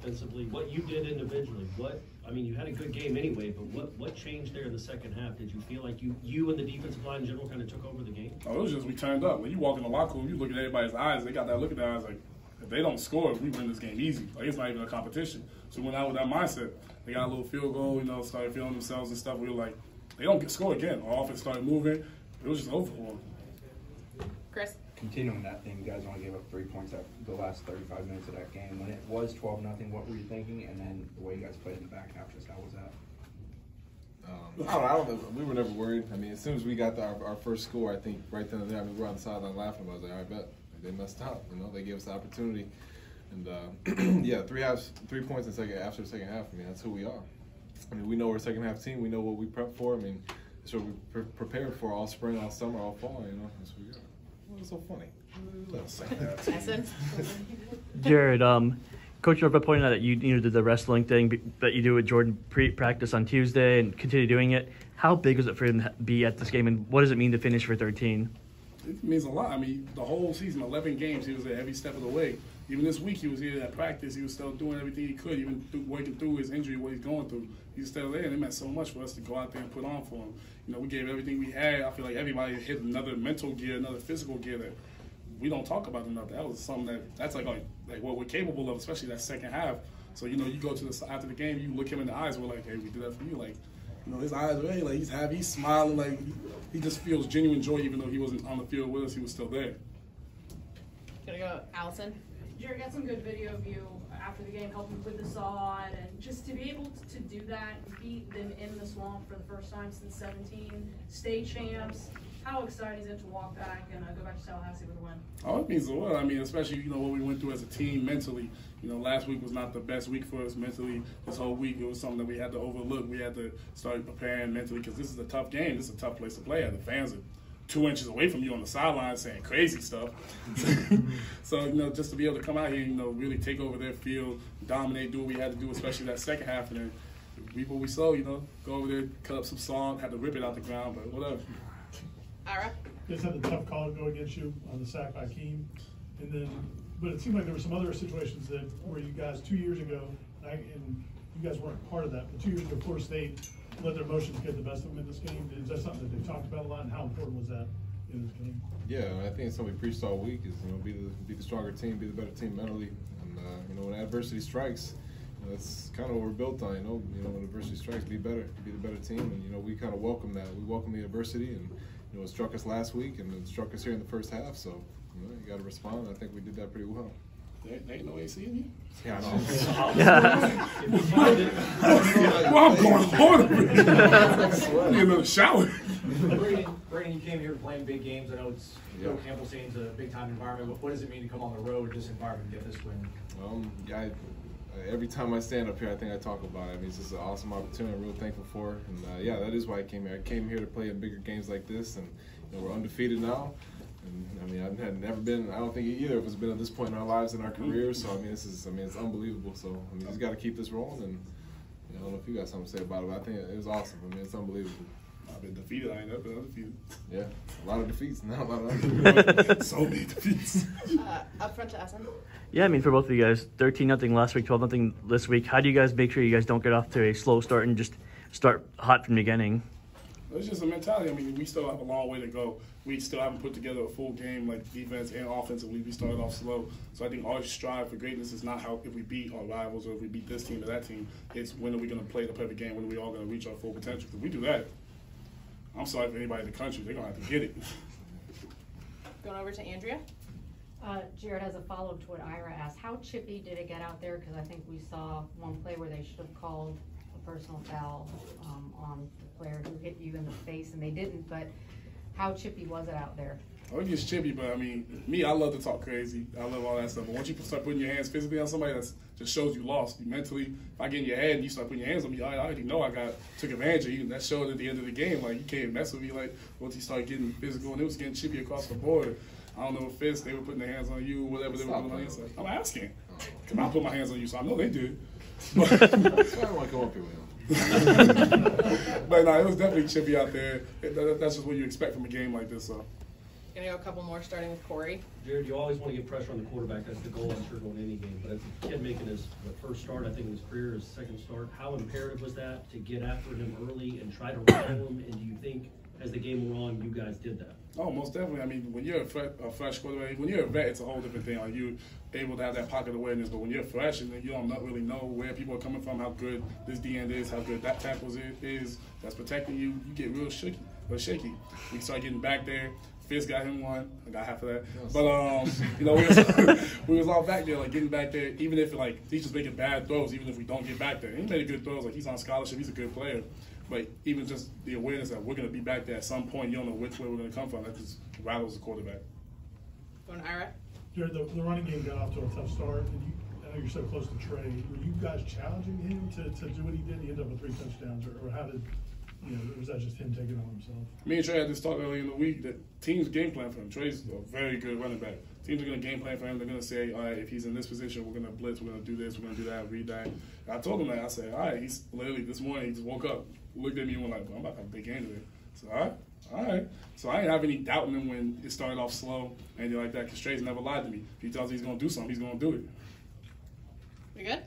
offensively, what you did individually, I mean, you had a good game anyway, but what changed there in the second half? Did you feel like you and the defensive line in general kind of took over the game? Oh, it was just we turned up. When you walk in the locker room, you look at everybody's eyes, they got that look in their eyes like, if they don't score, we win this game easy. Like, it's not even a competition. So we went out with that mindset. They got a little field goal, started feeling themselves and stuff. We were like, they don't score again. Our offense started moving. It was just over for them. Chris? Continuing that thing, you guys only gave up 3 points after the last 35 minutes of that game. When it was 12-0, what were you thinking? And then the way you guys played in the back half, just how was that? I don't know. We were never worried. I mean, as soon as we got our first score, I think right then and there, we were on the sideline laughing. I was like, I bet they messed up. They gave us the opportunity. And, yeah, 3 points after the second half. I mean, that's who we are. I mean, we know we're a second half team. We know what we prep for. I mean, that's what we prepared for all spring, all summer, all fall. That's what we got. What's so funny? Jared, Coach Northrup pointed out that you did the wrestling thing that you do with Jordan pre-practice on Tuesday and continue doing it. How big was it for him to be at this game, and what does it mean to finish for 13? It means a lot. I mean, the whole season, 11 games, he was there every step of the way. Even this week, he was here at practice. He was still doing everything he could, even working through his injury, what he's going through. He's still there, and it meant so much for us to go out there and put on for him. We gave everything we had. I feel like everybody hit another mental gear, another physical gear that we don't talk about enough. That was something that's like what we're capable of, especially that second half. So, you go to after the game, you look him in the eyes, we're like, hey, we did that for you. Like, his eyes are really, like, he's happy, he's smiling, like, he just feels genuine joy, even though he wasn't on the field with us, he was still there. Gonna go, Allison. Jared, got some good video of you after the game helping with the sod, and just to be able to do that and beat them in the swamp for the first time since 17, state champs. How exciting is it to walk back and go back to Tallahassee with a win? Oh, it means a lot. I mean, especially, what we went through as a team mentally. Last week was not the best week for us mentally. This whole week, it was something that we had to overlook. We had to start preparing mentally because this is a tough game. This is a tough place to play. The fans are 2 inches away from you on the sideline saying crazy stuff. So, just to be able to come out here, really take over their field, dominate, do what we had to do, especially that second half, and then reap what we sow, go over there, cut up some song, had to rip it out the ground, but whatever. Ira? Just had a tough call go against you on the sack by Keem, but it seemed like there were some other situations where you guys 2 years ago, and you guys weren't part of that, but 2 years ago, Florida State let their emotions get the best of them in this game. Is that something that they've talked about a lot, and how important was that in this game? Yeah, I think it's something we preached all week is be the stronger team, be the better team mentally, and when adversity strikes, that's kind of what we're built on. When adversity strikes, be better, be the better team, and we kind of welcome that. We welcome the adversity, and it struck us last week, and it struck us here in the first half. So you got to respond. I think we did that pretty well. There ain't no AC in here? Yeah, I know. Well, I'm going hard. I need another shower. Braden, you came here playing big games. I know it's Campbell Stain's a big-time environment. What does it mean to come on the road, this environment, and get this win? Every time I stand up here, I think I talk about it. I mean, it's just an awesome opportunity. I'm real thankful for it. And, that is why I came here. I came here to play in bigger games like this, and we're undefeated now. And, I mean, I've never been, I don't think either of us been at this point in our lives, in our careers. So, I mean, it's unbelievable. So, I mean, just got to keep this rolling. And I don't know if you got something to say about it, but I think it was awesome. I mean, it's unbelievable. I've been defeated. I ain't never been undefeated. Yeah, a lot of defeats. Not a lot of undefeats. So many defeats. Up front to Essen. Yeah, I mean, for both of you guys, 13-0 last week, 12-0 this week. How do you guys make sure you guys don't get off to a slow start and just start hot from the beginning? It's just a mentality. I mean, we still have a long way to go. We still haven't put together a full game, like defense and offensively. We started off slow. So I think our strive for greatness is not how if we beat our rivals or if we beat this team or that team. It's when are we going to play the perfect game, when are we all going to reach our full potential. If we do that, I'm sorry for anybody in the country. They're going to have to get it. Going over to Andrea. Jared, as a follow-up to what Ira asked, how chippy did it get out there? Because I think we saw one play where they should have called a personal foul on the player who hit you in the face, and they didn't. But how chippy was it out there? I think it's chippy, but I mean, me, I love to talk crazy. I love all that stuff. But once you start putting your hands physically on somebody, that just shows you lost. Mentally, if I get in your head and you start putting your hands on me, I already know I took advantage of you. And that showed at the end of the game. Like, you can't mess with me. Like, once you start getting physical, and it was getting chippy across the board. I don't know if Fiske, they were putting their hands on you, whatever they were doing on the inside. I'm asking. Because I put my hands on you, so I know they did. But that's why I don't want to go up here with him. But no, it was definitely chippy out there. That's just what you expect from a game like this. So. Gonna go a couple more, starting with Corey. Jared, you always want to get pressure on the quarterback. That's the goal, I'm sure, going any game. But as a kid making his first start, I think in his career, his second start, how imperative was that to get after him early and try to rattle him? And do you think, as the game went on, you guys did that? Oh, most definitely. I mean, when you're a fresh quarterback, when you're a vet, it's a whole different thing. Like, you're able to have that pocket awareness. But when you're fresh and you don't really know where people are coming from, how good this D-end is, how good that tackle is that's protecting you, you get real shaky. We start getting back there. Fiske got him one. I got half of that. But, you know, we was all back there, like, getting back there, even if, like, he's just making bad throws, even if we don't get back there. He made good throws. Like, he's on scholarship. He's a good player. But even just the awareness that we're going to be back there at some point, you don't know which way we're going to come from. That just rattles the quarterback. Going to Ira. Jared, the running game got off to a tough start, and I know you're so close to Trey. Were you guys challenging him to do what he did? He ended up with 3 touchdowns, or how did, you know, was that just him taking it on himself? Me and Trey had this talk earlier in the week that teams game plan for him. Trey's a very good running back. Teams are going to game plan for him. They're going to say, all right, if he's in this position, we're going to blitz, we're going to do this, we're going to do that, read that. And I told him that. I said, all right, he's literally this morning, he just woke up, looked at me and went like, well, I'm about to have a big game today. So, all right. So I didn't have any doubt in him when it started off slow, anything like that, because Trey's never lied to me. If he tells me he's going to do something, he's going to do it. We good?